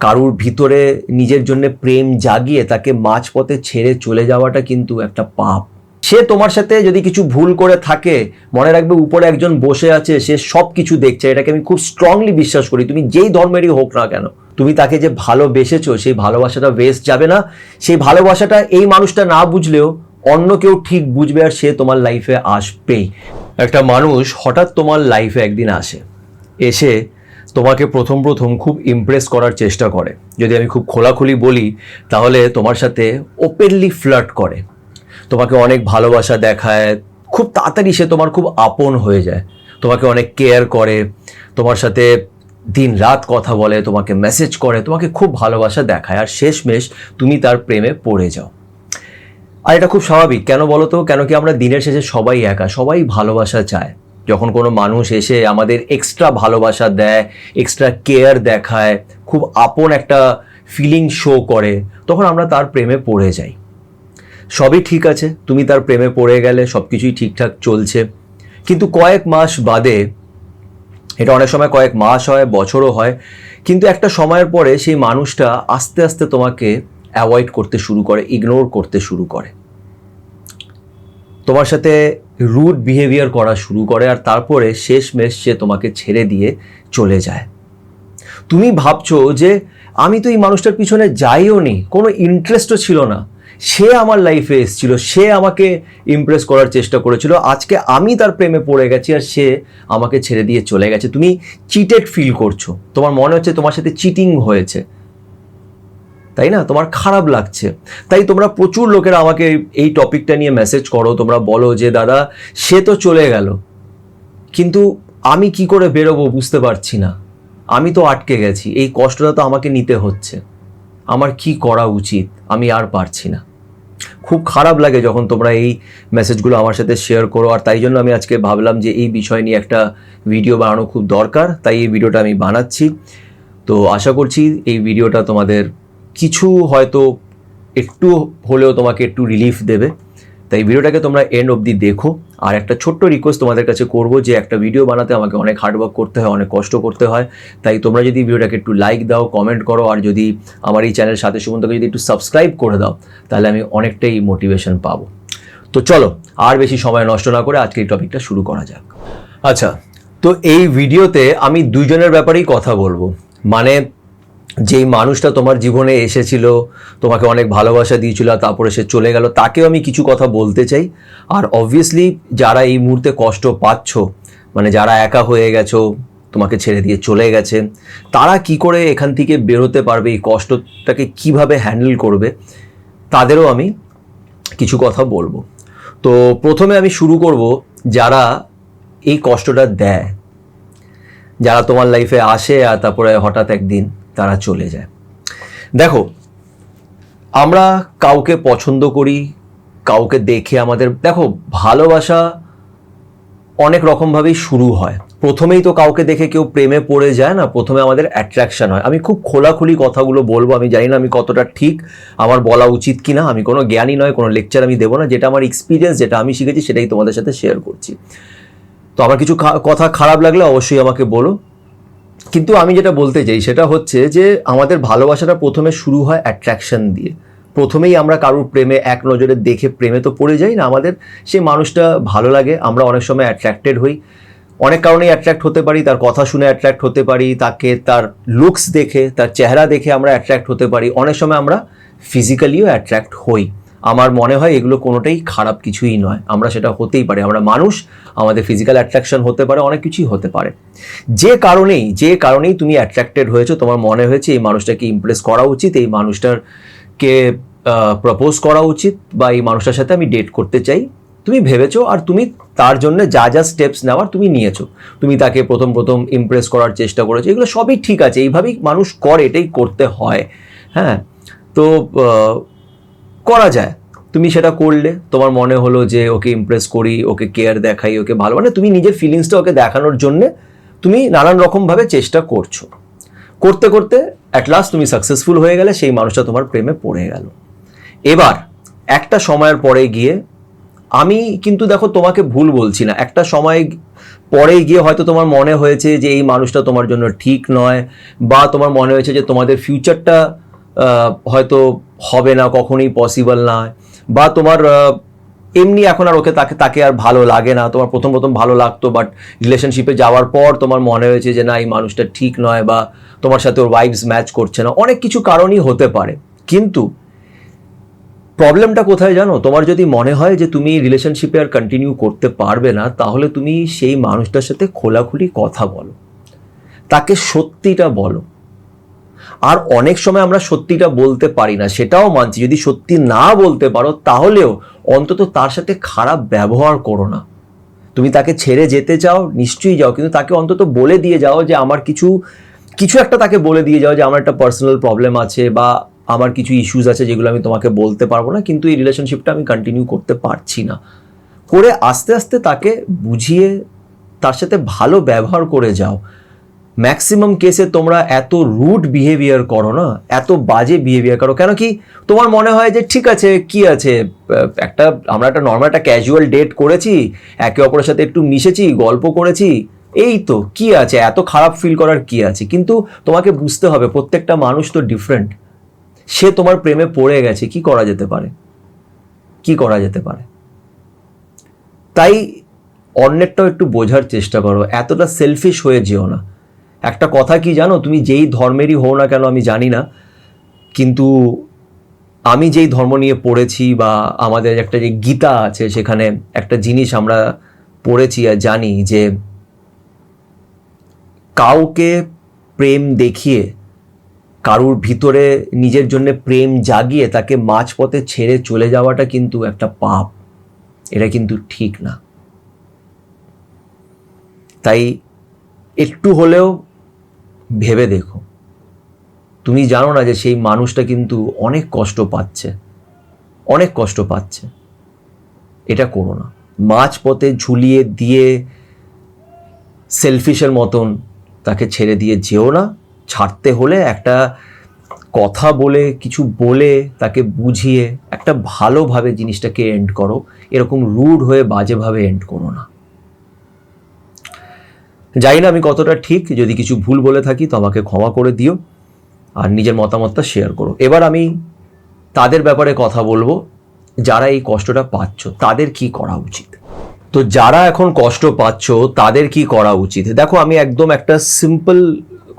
কারুর ভিতরে নিজের জন্য প্রেম জাগিয়ে তাকে মাঝপথে ছেড়ে চলে যাওয়াটা কিন্তু একটা পাপ। সে তোমার সাথে যদি কিছু ভুল করে থাকে, মনে রাখবে উপরে একজন বসে আছে, সে সব কিছু দেখছে। এটাকে আমি খুব স্ট্রংলি বিশ্বাস করি। তুমি যেই ধর্মেরই হোক না কেন, তুমি তাকে যে ভালোবেসেছো, সেই ভালোবাসাটা ওয়েস্ট যাবে না। সেই ভালোবাসাটা এই মানুষটা না বুঝলেও অন্য কেউ ঠিক বুঝবে, আর সে তোমার লাইফে আসবেই। একটা মানুষ হঠাৎ তোমার লাইফে একদিন আসে, এসে তোমাকে প্রথম খুব ইমপ্রেস করার চেষ্টা করে। যদি আমি খুব খোলাখুলি বলি, তাহলে তোমার সাথে ওপেনলি ফ্লার্ট করে, তোমাকে অনেক ভালোবাসা দেখায়, খুব তাড়াতাড়ি সে তোমার খুব আপন হয়ে যায়, তোমাকে অনেক কেয়ার করে, তোমার সাথে দিন রাত কথা বলে, তোমাকে মেসেজ করে, তোমাকে খুব ভালোবাসা দেখায়, আর শেষমেশ তুমি তার প্রেমে পড়ে যাও। আর এটা খুব স্বাভাবিক। কেন বলো তো? কেন কি আমরা দিনের শেষে সবাই একা, সবাই ভালোবাসা চায়। যখন কোনো মানুষ এসে আমাদের এক্সট্রা ভালোবাসা দেয়, এক্সট্রা কেয়ার দেখায়, খুব আপন একটা ফিলিং শো করে, তখন আমরা তার প্রেমে পড়ে যাই। সবই ঠিক আছে, তুমি তার প্রেমে পড়ে গেলে, সব কিছুই ঠিকঠাক চলছে, কিন্তু কয়েক মাস বাদে, এটা অনেক সময় কয়েক মাস হয়, বছরও হয়, কিন্তু একটা সময়ের পরে সেই মানুষটা আস্তে আস্তে তোমাকে অ্যাভয়েড করতে শুরু করে, ইগনোর করতে শুরু করে, তোমার সাথে রুড বিহেভিয়ার করা শুরু করে, আর তারপরে শেষমেশ সে তোমাকে ছেড়ে দিয়ে চলে যায়। তুমি ভাবছো যে আমি তো এই মানুষটার পিছনে যাইও নি, কোনো ইন্টারেস্টও ছিল না, সে আমার লাইফে এসেছিল, সে আমাকে ইমপ্রেস করার চেষ্টা করেছিল, আজকে আমি তার প্রেমে পড়ে গেছি আর সে আমাকে ছেড়ে দিয়ে চলে গেছে। তুমি চিটেড ফিল করছো, তোমার মনে হচ্ছে তোমার সাথে চিটিং হয়েছে, তাই না? তোমার খারাপ লাগছে। তাই তোমরা প্রচুর লোকেরা আমাকে এই টপিকটা নিয়ে মেসেজ করো, তোমরা বলো যে দাদা সে তো চলে গেল, কিন্তু আমি কি করে বেরোবো বুঝতে পারছি না, আমি তো আটকে গেছি, এই কষ্টটা তো আমাকে নিতে হচ্ছে, আমার কি করা উচিত, আমি আর পারছি না। খুব খারাপ লাগে যখন তোমরা এই মেসেজগুলো আমার সাথে শেয়ার করো, আর তাই জন্য আমি আজকে ভাবলাম যে এই বিষয় নিয়ে একটা ভিডিও বানানো খুব দরকার, তাই এই ভিডিওটা আমি বানাচ্ছি। তো আশা করছি এই ভিডিওটা তোমাদের কিছু হয়তো একটু হলেও তোমাকে একটু রিলিফ দেবে। তাই ভিডিওটাকে তোমরা এন্ড অবধি দেখো। আর একটা ছোট্ট রিকোয়েস্ট তোমাদের কাছে করব, যে একটা ভিডিও বানাতে আমাকে অনেক হার্ডওয়ার্ক করতে হয়, অনেক কষ্ট করতে হয়, তাই তোমরা যদি ভিডিওটাকে একটু লাইক দাও, কমেন্ট করো, আর যদি আমার এই চ্যানেল সাথে সুমন্তকে যদি একটু সাবস্ক্রাইব করে দাও, তাহলে আমি অনেকটাই মোটিভেশন পাবো। তো চলো আর বেশি সময় নষ্ট না করে আজকে এই টপিকটা শুরু করা যাক। আচ্ছা, তো এই ভিডিওতে আমি দুইজনের ব্যাপারেই কথা বলবো। মানে যেই মানুষটা তোমার জীবনে এসেছিল, তোমাকে অনেক ভালোবাসা দিয়েছিল, তারপরে সে চলে গেল, তাকেও আমি কিছু কথা বলতে চাই। আর অবভিয়াসলি যারা এই মুহূর্তে কষ্ট পাচ্ছ, মানে যারা একা হয়ে গেছো, তোমাকে ছেড়ে দিয়ে চলে গেছে, তারা কি করে এখান থেকে বেরোতে পারবে, এই কষ্টটাকে কিভাবে হ্যান্ডেল করবে, তাদেরও আমি কিছু কথা বলবো। তো প্রথমে আমি শুরু করব যারা এই কষ্টটা দেয়, যারা তোমার লাইফে আসে আর তারপরে হঠাৎ একদিন তারা চলে যায়। দেখো, আমরা কাউকে পছন্দ করি, কাউকে দেখে আমাদের, দেখো ভালোবাসা অনেক রকমভাবেই শুরু হয়। প্রথমেই তো কাউকে দেখে কেউ প্রেমে পড়ে যায় না, প্রথমে আমাদের অ্যাট্রাকশন হয়। আমি খুব খোলাখুলি কথাগুলো বলবো, আমি জানি না আমি কতটা ঠিক, আমার বলা উচিত কি না, আমি কোনো জ্ঞানী নয়, কোনো লেকচার আমি দেবো না, যেটা আমার এক্সপিরিয়েন্স, যেটা আমি শিখেছি সেটাই তোমাদের সাথে শেয়ার করছি। তো আমার কিছু কথা খারাপ লাগলে অবশ্যই আমাকে বলো, কিন্তু আমি যেটা বলতে চাই সেটা হচ্ছে যে আমাদের ভালোবাসাটা প্রথমে শুরু হয় অ্যাট্রাকশন দিয়ে। প্রথমেই আমরা কারুর প্রেমে এক নজরে দেখে প্রেমে তো পড়ে যাই না, আমাদের সেই মানুষটা ভালো লাগে, আমরা অনেক সময় অ্যাট্রাক্টেড হই, অনেক কারণেই অ্যাট্রাক্ট হতে পারি। তার কথা শুনে অ্যাট্রাক্ট হতে পারি, তাকে তার লুকস দেখে, তার চেহারা দেখে আমরা অ্যাট্রাক্ট হতে পারি, অনেক সময় আমরা ফিজিক্যালিও অ্যাট্রাক্ট হই। আমার মনে হয় এগুলো কোনোটাই খারাপ কিছুই নয়, আমরা সেটা হতেই পারে, আমরা মানুষ, আমাদের ফিজিক্যাল অ্যাট্রাকশন হতে পারে, অনেক কিছুই হতে পারে। যে কারণেই তুমি অ্যাট্রাক্টেড হয়েছো, তোমার মনে হয়েছে এই মানুষটাকে ইমপ্রেস করা উচিত, এই মানুষটাকে প্রপোজ করা উচিত, বা এই মানুষটার সাথে আমি ডেট করতে চাই, তুমি ভেবেছো, আর তুমি তার জন্য যা যা স্টেপস নেওয়ার তুমি নিয়েছো। তুমি তাকে প্রথম ইমপ্রেস করার চেষ্টা করেছো, এগুলো সবই ঠিক আছে, এইভাবেই মানুষ করে, এটাই করতে হয়। হ্যাঁ, তো করা যায়। তুমি সেটা করলে, তোমার মনে হলো যে ওকে ইমপ্রেস করি, ওকে কেয়ার দেখাই, ওকে ভালো, মানে তুমি নিজের ফিলিংসটা ওকে দেখানোর জন্য তুমি নানান রকমভাবে চেষ্টা করছো, করতে করতে অ্যাট লাস্ট তুমি সাকসেসফুল হয়ে গেলে, সেই মানুষটা তোমার প্রেমে পড়ে গেল। এবার একটা সময়ের পরে গিয়ে, আমি কিন্তু দেখো তোমাকে ভুল বলছি না, একটা সময় পরে গিয়ে হয়তো তোমার মনে হয়েছে যে এই মানুষটা তোমার জন্য ঠিক নয়, বা তোমার মনে হয়েছে যে তোমাদের ফিউচারটা হয়তো হবে না, কখনোই পসিবল না, বা তোমার এমনি এখন আর ওকে তাকে আর ভালো লাগে না। তোমার প্রথম প্রথম ভালো লাগতো, বাট রিলেশনশিপে যাওয়ার পর তোমার মনে হয়েছে যে না, এই মানুষটা ঠিক নয়, বা তোমার সাথে ওর ভাইবস ম্যাচ করছে না। অনেক কিছু কারণই হতে পারে। কিন্তু প্রবলেমটা কোথায় জানো? তোমার যদি মনে হয় যে তুমি রিলেশনশিপে আর কন্টিনিউ করতে পারবে না, তাহলে তুমি সেই মানুষটার সাথে খোলাখুলি কথা বলো, তাকে সত্যিটা বলো। আর অনেক সময় আমরা সত্যিটা বলতে পারি না, সেটাও মানছি। যদি সত্যি না বলতে পারো, তাহলেও অন্তত তার সাথে খারাপ ব্যবহার করো না। তুমি তাকে ছেড়ে যেতে চাও, নিশ্চয়ই যাও, কিন্তু তাকে অন্তত বলে দিয়ে যাও যে আমার কিছু একটা তাকে বলে দিয়ে যাও যে আমার একটা পার্সোনাল প্রবলেম আছে, বা আমার কিছু ইস্যুস আছে যেগুলো আমি তোমাকে বলতে পারবো না, কিন্তু এই রিলেশনশিপটা আমি কন্টিনিউ করতে পারছি না। করে আস্তে আস্তে তাকে বুঝিয়ে তার সাথে ভালো ব্যবহার করে যাও। ম্যাক্সিমাম কেসে তোমরা এত রুড বিহেভিয়ার করো না, এত বাজে বিহেভিয়ার করো কেন? কি তোমার মনে হয় যে ঠিক আছে, কি আছে, আমরা একটা নর্মাল একটা ক্যাজুয়াল ডেট করেছি, একে অপরের সাথে একটু মিশেছি, গল্প করেছি, এই তো কি আছে, এত খারাপ ফিল করার কি আছে? কিন্তু তোমাকে বুঝতে হবে প্রত্যেকটা মানুষ তো ডিফারেন্ট। সে তোমার প্রেমে পড়ে গেছে, কি করা যেতে পারে? কি করা যেতে পারে? তাই অন্যেরটাও একটু বোঝার চেষ্টা করো, এতটা সেলফিশ হয়ে যেও না। একটা কথা কি জানো, তুমি যেই ধর্মেরই হও না কেন আমি জানি না, কিন্তু আমি যেই ধর্ম নিয়ে পড়েছি, বা আমাদের একটা যে গীতা আছে, সেখানে একটা জিনিস আমরা পড়েছি আর জানি যে কাউকে প্রেম দেখিয়ে, কারুর ভিতরে নিজের জন্য প্রেম জাগিয়ে তাকে মাঝপথে ছেড়ে চলে যাওয়াটা কিন্তু একটা পাপ। এটা কিন্তু ঠিক না। তাই একটু হলেও ভেবে দেখো। তুমি জানো না যে সেই মানুষটা কিন্তু অনেক কষ্ট পাচ্ছে, অনেক কষ্ট পাচ্ছে। এটা করো না। মাঝপথে ঝুলিয়ে দিয়ে সেলফিশের মতন তাকে ছেড়ে দিয়ে যেও না। ছাড়তে হলে একটা কথা বলে, কিছু বলে, তাকে বুঝিয়ে একটা ভালোভাবে জিনিসটাকে এন্ড করো। এরকম রুড হয়ে বাজেভাবে এন্ড করো না। জানি না আমি কতটা ঠিক, যদি কিছু ভুল বলে থাকি তো আমাকে ক্ষমা করে দিও, আর নিজের মতামতটা শেয়ার করো। এবার আমি তাদের ব্যাপারে কথা বলবো যারা এই কষ্টটা পাচ্ছ, তাদের কি করা উচিত। তো যারা এখন কষ্ট পাচ্ছ তাদের কি করা উচিত? দেখো, আমি একদম একটা সিম্পল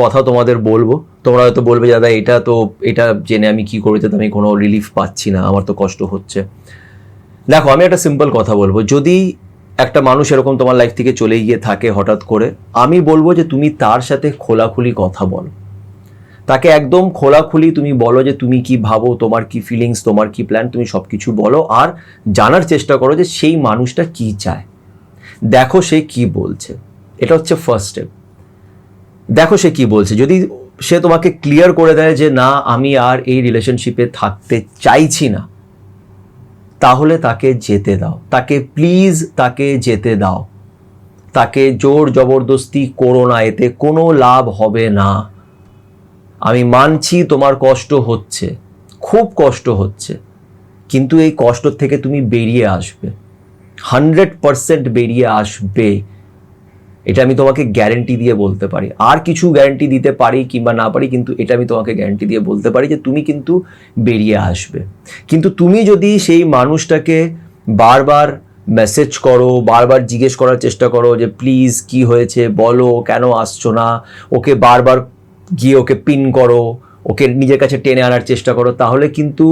কথা তোমাদের বলবো। তোমরা হয়তো বলবে দাদা এটা জেনে আমি কি করতে, আমি কোনো রিলিফ পাচ্ছি না, আমার তো কষ্ট হচ্ছে। দেখো, আমি একটা সিম্পল কথা বলবো। যদি একটা মানুষ এরকম তোমার লাইফ থেকে চলে গিয়ে থাকে হঠাৎ করে, আমি বলবো যে তুমি তার সাথে খোলাখুলি কথা বলো। তাকে একদম খোলাখুলি তুমি বলো যে তুমি কি ভাবো, তোমার কি ফিলিংস, তোমার কি প্ল্যান, তুমি সব কিছু বলো। আর জানার চেষ্টা করো যে সেই মানুষটা কি চায়। দেখো সে কি বলছে, এটা হচ্ছে ফার্স্ট স্টেপ। দেখো সে কি বলছে। যদি সে তোমাকে ক্লিয়ার করে দেয় যে না, আমি আর এই রিলেশনশিপে থাকতে চাইছি না, তাহলে তাকে যেতে দাও। তাকে প্লিজ, তাকে যেতে দাও। তাকে জোর জবরদস্তি করো না, এতে কোনো লাভ হবে না। আমি মানছি তোমার কষ্ট হচ্ছে, খুব কষ্ট হচ্ছে, কিন্তু এই কষ্ট থেকে তুমি বেরিয়ে আসবে, 100% বেরিয়ে আসবে। এটা আমি তোমাকে গ্যারেন্টি দিয়ে বলতে পারি। আর কিছু গ্যারেন্টি দিতে পারি কিংবা না পারি, কিন্তু এটা আমি তোমাকে গ্যারেন্টি দিয়ে বলতে পারি যে তুমি কিন্তু বেরিয়ে আসবে। কিন্তু তুমি যদি সেই মানুষটাকে বারবার মেসেজ করো, বারবার জিজ্ঞেস করার চেষ্টা করো যে প্লিজ কি হয়েছে বলো, কেন আসছো না, ওকে বারবার গিয়ে ওকে পিন করো, ওকে নিজের কাছে টেনে আনার চেষ্টা করো, তাহলে কিন্তু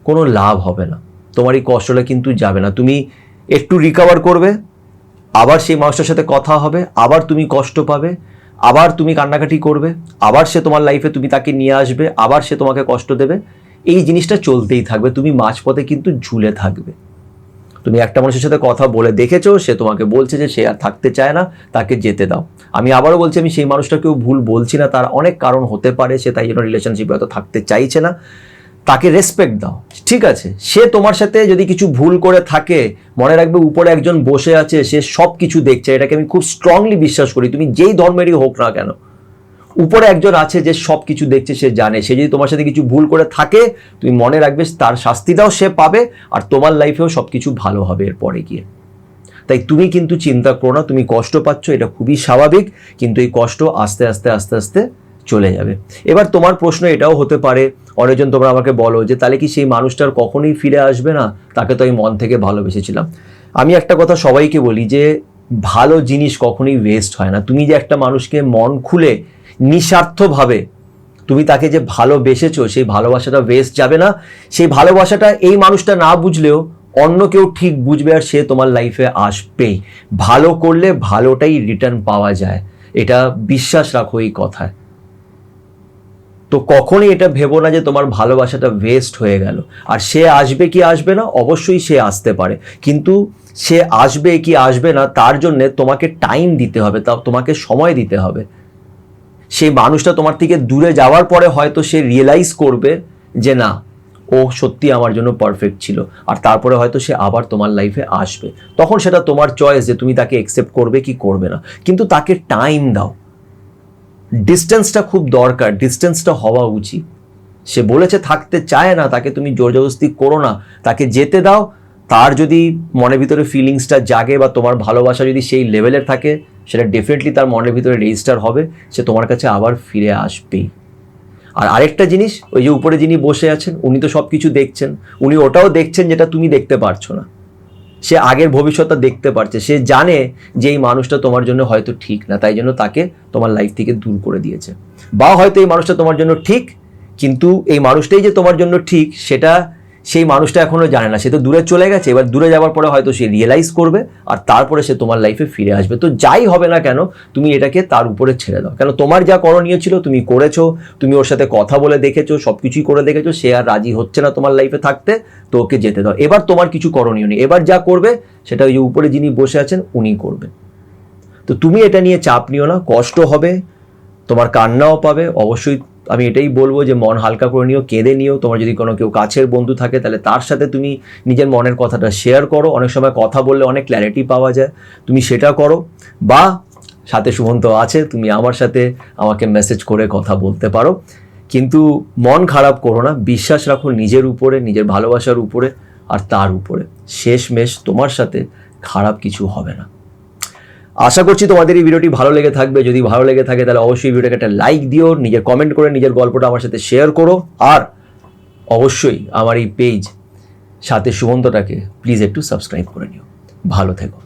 কোনো লাভ হবে না। তোমার এই কষ্টটা কিন্তু যাবে না। তুমি একটু রিকভার করবে, আবার সেই মানুষটার সাথে কথা হবে, আবার তুমি কষ্ট পাবে, আবার তুমি কান্নাকাটি করবে, আবার সে তোমার লাইফে, তুমি তাকে নিয়ে আসবে, আবার সে তোমাকে কষ্ট দেবে। এই জিনিসটা চলতেই থাকবে। তুমি মাঝপথে কিন্তু ঝুলে থাকবে। তুমি একটা মানুষের সাথে কথা বলে দেখেছো, সে তোমাকে বলছে যে সে আর থাকতে চায় না, তাকে যেতে দাও। আমি আবারও বলছি, আমি সেই মানুষটাকেও ভুল বলছি না, তার অনেক কারণ হতে পারে, সে তাই জন্য রিলেশনশিপে হয়তো থাকতে চাইছে না। তাকে রেসপেক্ট দাও, ঠিক আছে? সে তোমার সাথে যদি কিছু ভুল করে থাকে, মনে রাখবে উপরে একজন বসে আছে, সে সব কিছু দেখছে। এটাকে আমি খুব স্ট্রংলি বিশ্বাস করি। তুমি যেই ধর্মেরই হোক না কেন, উপরে একজন আছে যে সব কিছু দেখছে, সে জানে। সে যদি তোমার সাথে কিছু ভুল করে থাকে, তুমি মনে রাখবে তার শাস্তিটাও সে পাবে, আর তোমার লাইফেও সব কিছু ভালো হবে এরপরে গিয়ে। তাই তুমি কিন্তু চিন্তা করো না, তুমি কষ্ট পাচ্ছ, এটা খুবই স্বাভাবিক, কিন্তু এই কষ্ট আস্তে আস্তে আস্তে আস্তে চলে যাবে। এবার তোমার প্রশ্ন এটাও হতে পারে, অনেকজন তোমরা আমাকে বলো যে তাহলে কি সেই মানুষটার কখনোই ফিরে আসবে না, তাকে তো আমি মন থেকে ভালোবেসেছিলাম। আমি একটা কথা সবাইকে বলি যে ভালো জিনিস কখনোই ওয়েস্ট হয় না। তুমি যে একটা মানুষকে মন খুলে নিঃস্বার্থভাবে তুমি তাকে যে ভালোবেসেছো, সেই ভালোবাসাটা ওয়েস্ট যাবে না। সেই ভালোবাসাটা এই মানুষটা না বুঝলেও অন্য কেউ ঠিক বুঝবে, আর সে তোমার লাইফে আসবেই। ভালো করলে ভালোটাই রিটার্ন পাওয়া যায়, এটা বিশ্বাস রাখো এই কথায়। তো কখনই এটা ভেবো না যে তোমার ভালোবাসাটা ওয়েস্ট হয়ে গেল। আর সে আসবে কি আসবে না, অবশ্যই সে আসতে পারে, কিন্তু সে আসবে কি আসবে না তার জন্যে তোমাকে টাইম দিতে হবে, তা তোমাকে সময় দিতে হবে। সেই মানুষটা তোমার থেকে দূরে যাওয়ার পরে হয়তো সে রিয়েলাইজ করবে যে না, ও সত্যি আমার জন্য পারফেক্ট ছিল, আর তারপরে হয়তো সে আবার তোমার লাইফে আসবে। তখন সেটা তোমার চয়েস যে তুমি তাকে অ্যাকসেপ্ট করবে কি করবে না, কিন্তু তাকে টাইম দাও। ডিস্টেন্সটা খুব দরকার, ডিস্টেন্সটা হওয়া উচিত। সে বলেছে থাকতে চায় না, তাকে তুমি জোর জবরদস্তি করো না, তাকে যেতে দাও। তার যদি মনের ভিতরে ফিলিংসটা জাগে বা তোমার ভালোবাসা যদি সেই লেভেলের থাকে, সেটা ডেফিনেটলি তার মনের ভিতরে রেজিস্টার হবে, সে তোমার কাছে আবার ফিরে আসবেই। আর আরেকটা জিনিস, ওই যে উপরে যিনি বসে আছেন উনি তো সব কিছু দেখছেন, উনি ওটাও দেখছেন যেটা তুমি দেখতে পারছো না। সে আগের ভবিষ্যৎটা দেখতে পারছে, সে জানে যে এই মানুষটা তোমার জন্য হয়তো ঠিক না, তাই জন্য তাকে তোমার লাইফ থেকে দূর করে দিয়েছে। বা হয়তো এই মানুষটা তোমার জন্য ঠিক, কিন্তু এই মানুষটাই যে তোমার জন্য ঠিক সেটা সেই মানুষটা এখনো জানে না, সে তো দূরে চলে গেছে। এবার দূরে যাওয়ার পরে হয়তো সে রিয়েলাইজ করবে, আর তারপরে সে তোমার লাইফে ফিরে আসবে। তো যাই হবে না কেন, তুমি এটাকে তার উপরে ছেড়ে দাও। কেন, তোমার যা করণীয় ছিল তুমি করেছো, তুমি ওর সাথে কথা বলে দেখেছো, সব কিছুই করে দেখেছো, সে আর রাজি হচ্ছে না তোমার লাইফে থাকতে, তো ওকে যেতে দাও। এবার তোমার কিছু করণীয় নেই, এবার যা করবে সেটা ওই যে উপরে যিনি বসে আছেন উনি করবেন। তো তুমি এটা নিয়ে চাপ নিও না, কষ্ট হবে, তোমার কান্নাও পাবে অবশ্যই। আমি এটাই বলবো যে মন হালকা করে নিও, কেঁদে নিও। তোমার যদি কোনো কেউ কাছের বন্ধু থাকে তাহলে তার সাথে তুমি নিজের মনের কথাটা শেয়ার করো। অনেক সময় কথা বললে অনেক ক্ল্যারিটি পাওয়া যায়, তুমি সেটা করো। বা সাথে সুমন্ত আছে, তুমি আমার সাথে আমাকে মেসেজ করে কথা বলতে পারো। কিন্তু মন খারাপ করো না, বিশ্বাস রাখো নিজের উপরে, নিজের ভালোবাসার উপরে আর তার উপরে। শেষমেশ তোমার সাথে খারাপ কিছু হবে না। আশা করছি তোমাদের এই ভিডিওটি ভালো লেগে থাকবে। যদি ভালো লেগে থাকে তাহলে অবশ্যই ভিডিওটাকে একটা লাইক দিও, নিজের কমেন্ট করে নিজের গল্পটা আমার সাথে শেয়ার করো, আর অবশ্যই আমার এই পেজ সাথে সুমন্তটাকে প্লিজ একটু সাবস্ক্রাইব করে নিও। ভালো থেকো।